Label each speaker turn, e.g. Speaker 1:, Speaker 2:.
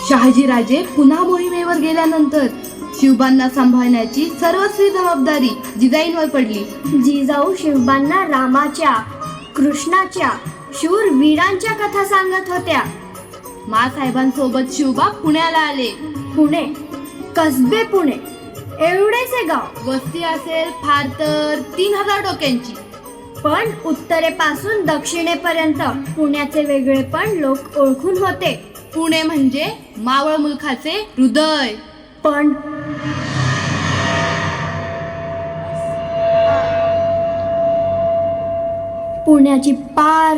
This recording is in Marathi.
Speaker 1: शहाजीराजे पुन्हा मोहिमेवर गेल्यानंतर शिवबांना सांभाळण्याची सर्वस्वी जबाबदारी जिजाईंवर पडली.
Speaker 2: जिजाऊ शिवबांना रामाच्या, कृष्णाच्या, शूर वीरांच्या कथा सांगत होत्या.
Speaker 1: माँसाहेबांसोबत शिवबा पुण्याला आले.
Speaker 2: पुणे, कसबे पुणे, एवढेसे गाव.
Speaker 1: वस्ती असेल फार तर 3000 डोक्यांची.
Speaker 2: पण उत्तरेपासून दक्षिणेपर्यंत पुण्याचे वेगळेपण लोक ओळखून होते.
Speaker 1: पुणे म्हणजे मावळ मुलखाचे हृदय.
Speaker 2: पण पुण्याची पार